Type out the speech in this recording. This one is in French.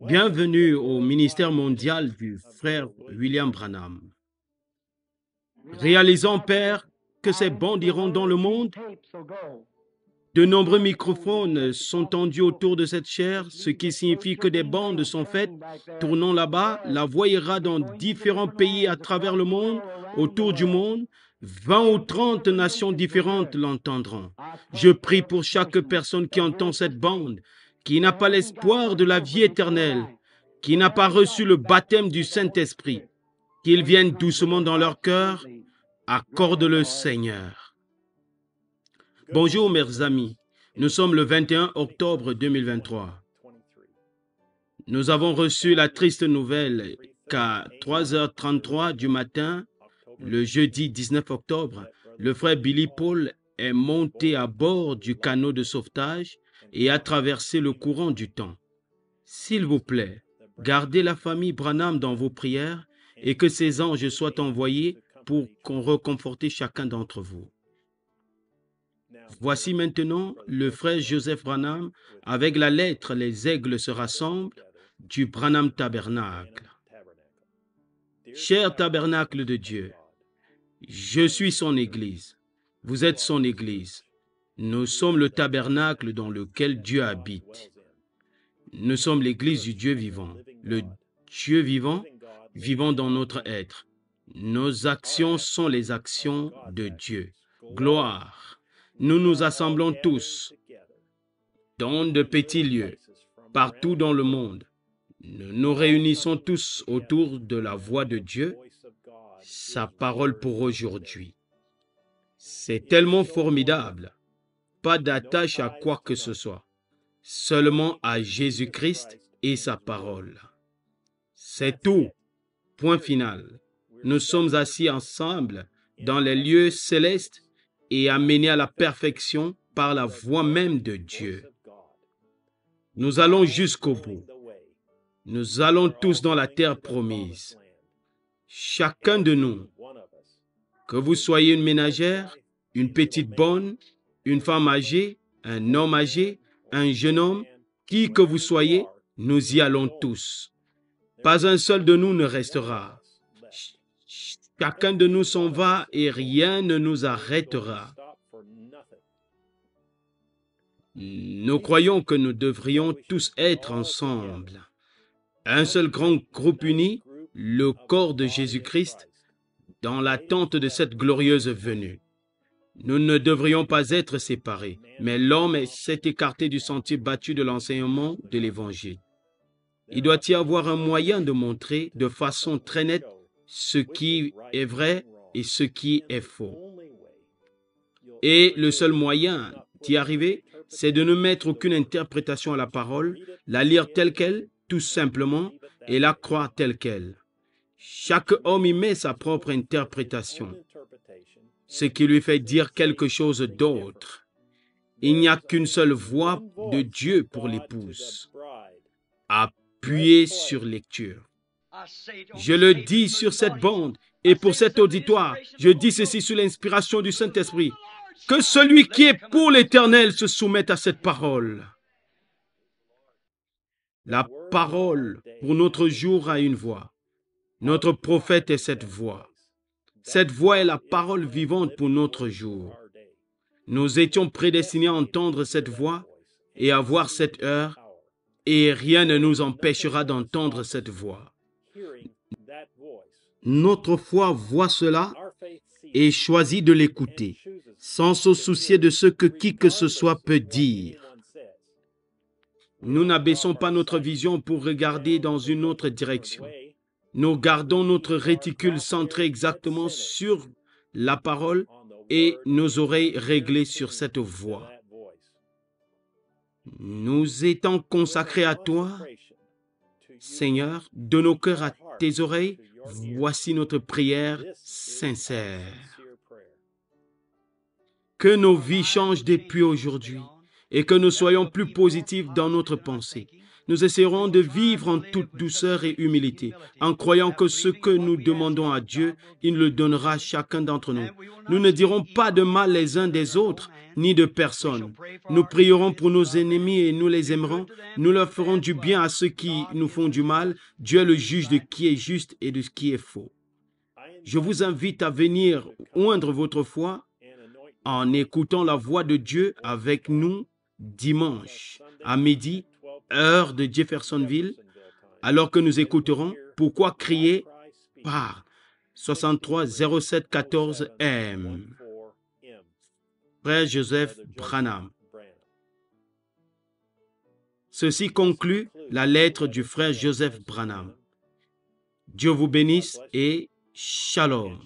Bienvenue au ministère mondial du frère William Branham. Réalisons, Père, que ces bandes iront dans le monde. De nombreux microphones sont tendus autour de cette chaire, ce qui signifie que des bandes sont faites. Tournons là-bas, la voix ira dans différents pays à travers le monde, autour du monde. 20 ou 30 nations différentes l'entendront. Je prie pour chaque personne qui entend cette bande, qui n'a pas l'espoir de la vie éternelle, qui n'a pas reçu le baptême du Saint-Esprit, qu'ils viennent doucement dans leur cœur. Accorde-le, Seigneur. Bonjour, mes amis. Nous sommes le 21 octobre 2023. Nous avons reçu la triste nouvelle qu'à 3h33 du matin, le jeudi 19 octobre, le frère Billy Paul est monté à bord du canot de sauvetage et a traversé le courant du temps. S'il vous plaît, gardez la famille Branham dans vos prières et que ces anges soient envoyés pour réconforter chacun d'entre vous. Voici maintenant le frère Joseph Branham avec la lettre « Les aigles se rassemblent » du Branham Tabernacle. Cher tabernacle de Dieu, je suis son Église. Vous êtes son Église. Nous sommes le tabernacle dans lequel Dieu habite. Nous sommes l'Église du Dieu vivant. Le Dieu vivant, vivant dans notre être. Nos actions sont les actions de Dieu. Gloire. Nous nous assemblons tous dans de petits lieux, partout dans le monde. Nous nous réunissons tous autour de la voix de Dieu, sa parole pour aujourd'hui. C'est tellement formidable. Pas d'attache à quoi que ce soit, seulement à Jésus-Christ et sa parole. C'est tout. Point final. Nous sommes assis ensemble dans les lieux célestes et amenés à la perfection par la voix même de Dieu. Nous allons jusqu'au bout. Nous allons tous dans la terre promise. Chacun de nous, que vous soyez une ménagère, une petite bonne, une femme âgée, un homme âgé, un jeune homme, qui que vous soyez, nous y allons tous. Pas un seul de nous ne restera. Chacun de nous s'en va et rien ne nous arrêtera. Nous croyons que nous devrions tous être ensemble. Un seul grand groupe uni, le corps de Jésus-Christ, dans l'attente de cette glorieuse venue. Nous ne devrions pas être séparés, mais l'homme s'est écarté du sentier battu de l'enseignement de l'Évangile. Il doit y avoir un moyen de montrer de façon très nette ce qui est vrai et ce qui est faux. Et le seul moyen d'y arriver, c'est de ne mettre aucune interprétation à la parole, la lire telle qu'elle, tout simplement, et la croire telle qu'elle. Chaque homme y met sa propre interprétation, ce qui lui fait dire quelque chose d'autre. Il n'y a qu'une seule voix de Dieu pour l'épouse. Appuyez sur lecture. Je le dis sur cette bande et pour cet auditoire, je dis ceci sous l'inspiration du Saint-Esprit. Que celui qui est pour l'Éternel se soumette à cette parole. La parole pour notre jour a une voix. Notre prophète est cette voix. Cette voix est la parole vivante pour notre jour. Nous étions prédestinés à entendre cette voix et à voir cette heure, et rien ne nous empêchera d'entendre cette voix. Notre foi voit cela et choisit de l'écouter, sans se soucier de ce que qui que ce soit peut dire. Nous n'abaissons pas notre vision pour regarder dans une autre direction. Nous gardons notre réticule centré exactement sur la parole et nos oreilles réglées sur cette voix. Nous étant consacrés à toi, Seigneur, de nos cœurs à tes oreilles, voici notre prière sincère. Que nos vies changent depuis aujourd'hui. et que nous soyons plus positifs dans notre pensée. Nous essaierons de vivre en toute douceur et humilité, en croyant que ce que nous demandons à Dieu, il le donnera à chacun d'entre nous. Nous ne dirons pas de mal les uns des autres, ni de personne. Nous prierons pour nos ennemis et nous les aimerons. Nous leur ferons du bien à ceux qui nous font du mal. Dieu est le juge de qui est juste et de ce qui est faux. Je vous invite à venir oindre votre foi en écoutant la voix de Dieu avec nous dimanche à midi, heure de Jeffersonville, alors que nous écouterons Pourquoi crier par 63 07 14 M. Frère Joseph Branham. Ceci conclut la lettre du frère Joseph Branham. Dieu vous bénisse et shalom.